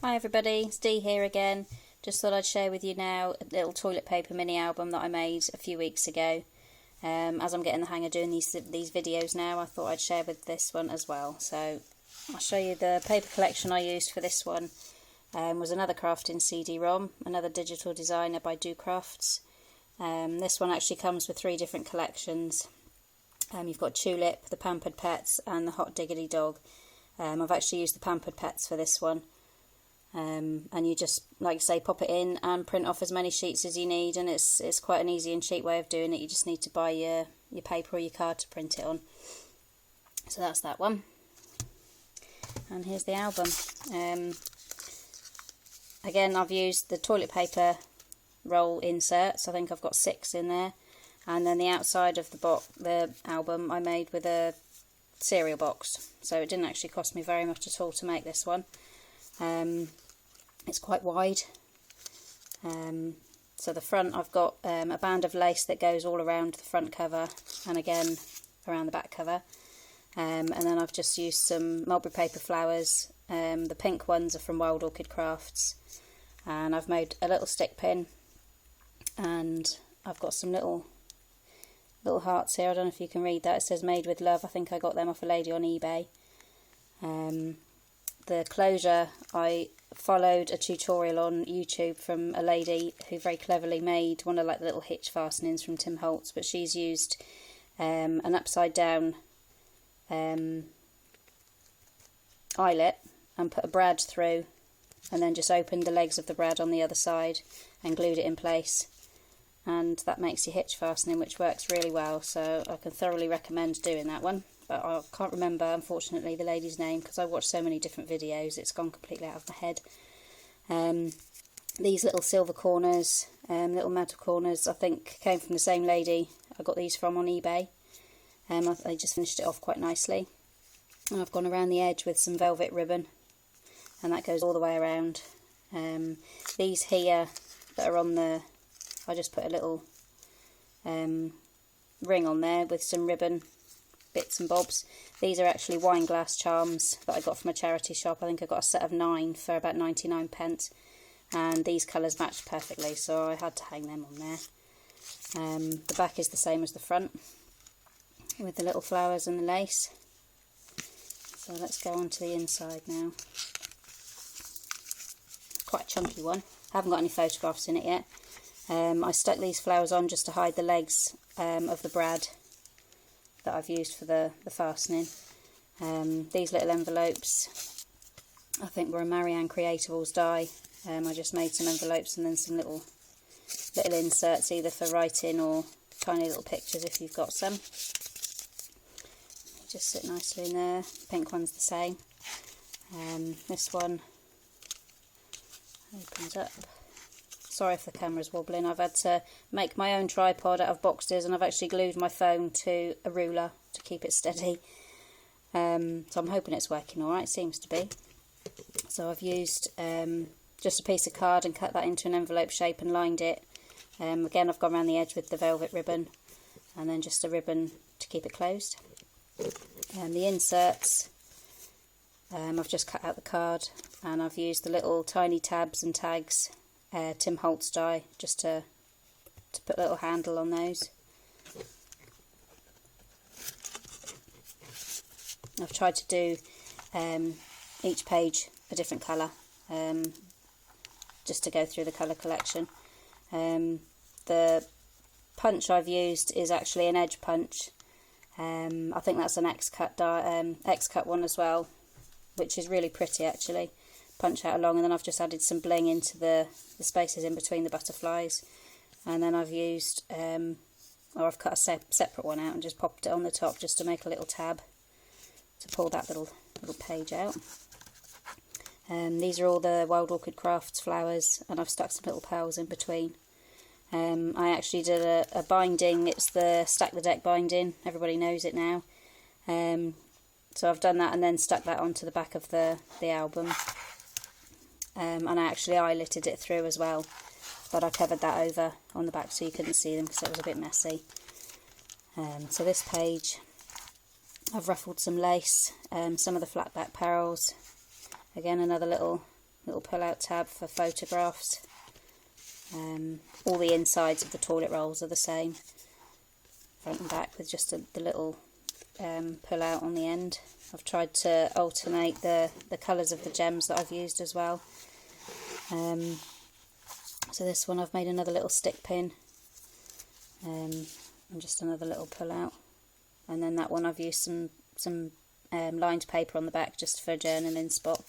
Hi everybody, it's Dee here again. Just thought I'd share with you now a little toilet paper mini album that I made a few weeks ago. As I'm getting the hang of doing these videos now, I thought I'd share with this one as well. So I'll show you the paper collection I used for this one. Was another crafting CD-ROM, another Digital Designer by Docraft. This one actually comes with 3 different collections. You've got Tulip, the Pampered Pets and the Hot Diggity Dog. I've actually used the Pampered Pets for this one. And you just, like I say, pop it in and print off as many sheets as you need, and it's quite an easy and cheap way of doing it. You just need to buy your paper or your card to print it on. So that's that one. And here's the album. Again, I've used the toilet paper roll inserts. I think I've got 6 in there, and then the outside of the album I made with a cereal box, so it didn't actually cost me very much at all to make this one. It's quite wide, so the front I've got a band of lace that goes all around the front cover and again around the back cover, and then I've just used some mulberry paper flowers. The pink ones are from Wild Orchid Crafts, and I've made a little stick pin, and I've got some little hearts here. I don't know if you can read that. It says made with love. I think I got them off a lady on eBay. The closure, I followed a tutorial on YouTube from a lady who very cleverly made one of the little hitch fastenings from Tim Holtz, but she's used an upside down eyelet and put a brad through, and then just opened the legs of the brad on the other side and glued it in place, and that makes your hitch fastening, which works really well. So I can thoroughly recommend doing that one. But I can't remember, unfortunately, the lady's name, because I watched so many different videos, it's gone completely out of my head. These little silver corners, little metal corners, I think came from the same lady I got these from on eBay. I just finished it off quite nicely. And I've gone around the edge with some velvet ribbon, and that goes all the way around. These here that are on the, I just put a little ring on there with some ribbon bits and bobs. These are actually wine glass charms that I got from a charity shop. I think I got a set of 9 for about 99p, and these colours matched perfectly, so I had to hang them on there. The back is the same as the front, with the little flowers and the lace. So let's go on to the inside now. Quite a chunky one. I haven't got any photographs in it yet. I stuck these flowers on just to hide the legs of the brad that I've used for the fastening. These little envelopes I think were a Marianne Creatables die. I just made some envelopes and then some little inserts, either for writing or tiny little pictures if you've got some. They just sit nicely in there. Pink one's the same. This one opens up. Sorry if the camera's wobbling. I've had to make my own tripod out of boxes, and I've actually glued my phone to a ruler to keep it steady. So I'm hoping it's working alright. Seems to be. So I've used just a piece of card and cut that into an envelope shape and lined it. Again, I've gone around the edge with the velvet ribbon, and then just a ribbon to keep it closed. The inserts, I've just cut out the card, and I've used the little tiny tabs and tags, Tim Holtz die, just to put a little handle on those. I've tried to do each page a different colour, just to go through the colour collection. The punch I've used is actually an edge punch. I think that's an X-cut one as well, which is really pretty actually. Punch out along, and then I've just added some bling into the spaces in between the butterflies, and then I've used or I've cut a separate one out and just popped it on the top just to make a little tab to pull that little page out. These are all the Wild Orchid Crafts flowers, and I've stuck some little pearls in between. I actually did a binding. It's the Stack the Deck binding, everybody knows it now. So I've done that and then stuck that onto the back of the album. And I actually eyelitted it through as well, but I covered that over on the back so you couldn't see them because it was a bit messy. So this page I've ruffled some lace, some of the flat back pearls, again another little little pull-out tab for photographs. All the insides of the toilet rolls are the same, front and back, with just the little pull-out on the end. I've tried to alternate the colours of the gems that I've used as well. So this one I've made another little stick pin, and just another little pull-out. And then that one I've used some lined paper on the back just for a journaling spot.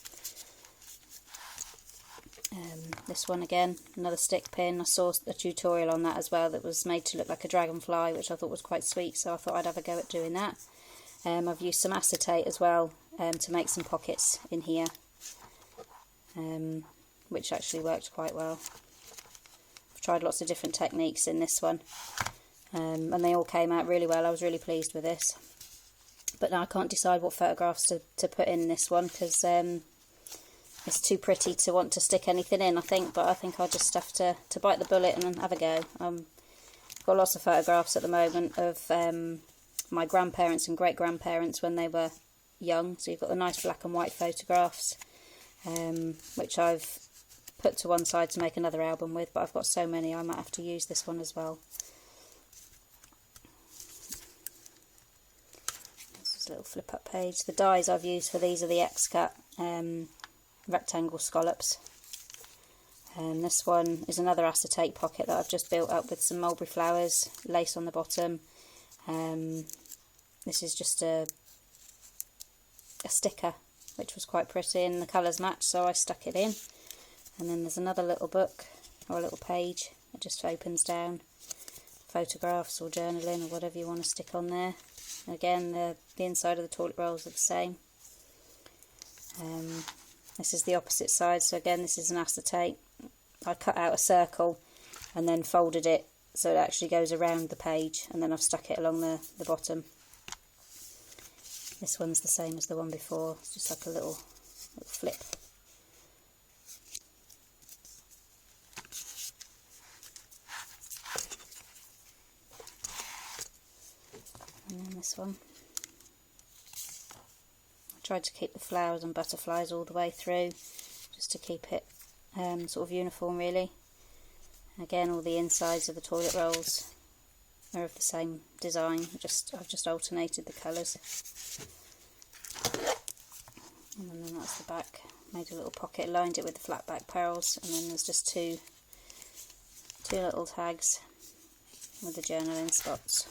This one again, another stick pin. I saw a tutorial on that as well that was made to look like a dragonfly, which I thought was quite sweet, so I thought I'd have a go at doing that. I've used some acetate as well to make some pockets in here, which actually worked quite well. I've tried lots of different techniques in this one, and they all came out really well. I was really pleased with this. But now I can't decide what photographs to put in this one, because it's too pretty to want to stick anything in, I think. But I think I'll just have to bite the bullet and have a go. I've got lots of photographs at the moment of my grandparents and great-grandparents when they were young. So you've got the nice black and white photographs, which I've put to one side to make another album with. But I've got so many, I might have to use this one as well. This is a little flip-up page. The dies I've used for these are the X-Cut rectangle scallops. This one is another acetate pocket that I've just built up with some mulberry flowers, lace on the bottom. This is just a sticker, which was quite pretty, and the colours match, so I stuck it in. And then there's another little book, or a little page, that just opens down, photographs or journaling or whatever you want to stick on there. And again, the inside of the toilet rolls are the same. This is the opposite side, so again this is an acetate. I cut out a circle and then folded it so it actually goes around the page, and then I've stuck it along the bottom. This one's the same as the one before, it's just like a little flip. And then this one. Tried to keep the flowers and butterflies all the way through, just to keep it sort of uniform really. Again, all the insides of the toilet rolls are of the same design, I've just alternated the colours. And then that's the back. Made a little pocket, lined it with the flat back pearls, and then there's just two little tags with the journaling spots.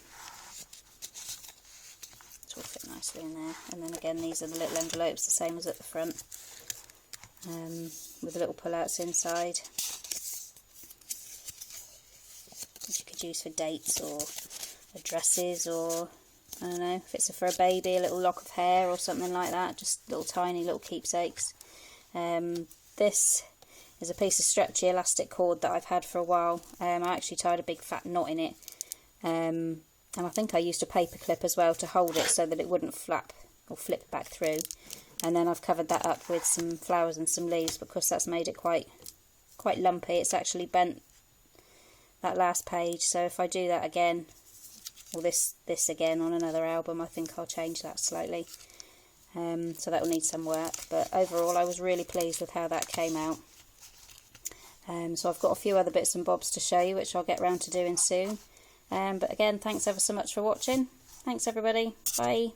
Will fit nicely in there. And then again, these are the little envelopes, the same as at the front, with the little pull-outs inside, which you could use for dates or addresses, or I don't know, if it's for a baby, a little lock of hair or something like that, just little tiny little keepsakes. This is a piece of stretchy elastic cord that I've had for a while. I actually tied a big fat knot in it, and I think I used a paper clip as well to hold it so that it wouldn't flap or flip back through. And then I've covered that up with some flowers and some leaves, because that's made it quite lumpy. It's actually bent that last page, so if I do that again, or this again on another album, I think I'll change that slightly. So that will need some work, but overall I was really pleased with how that came out. So I've got a few other bits and bobs to show you, which I'll get round to doing soon. But again, thanks ever so much for watching. Thanks everybody. Bye.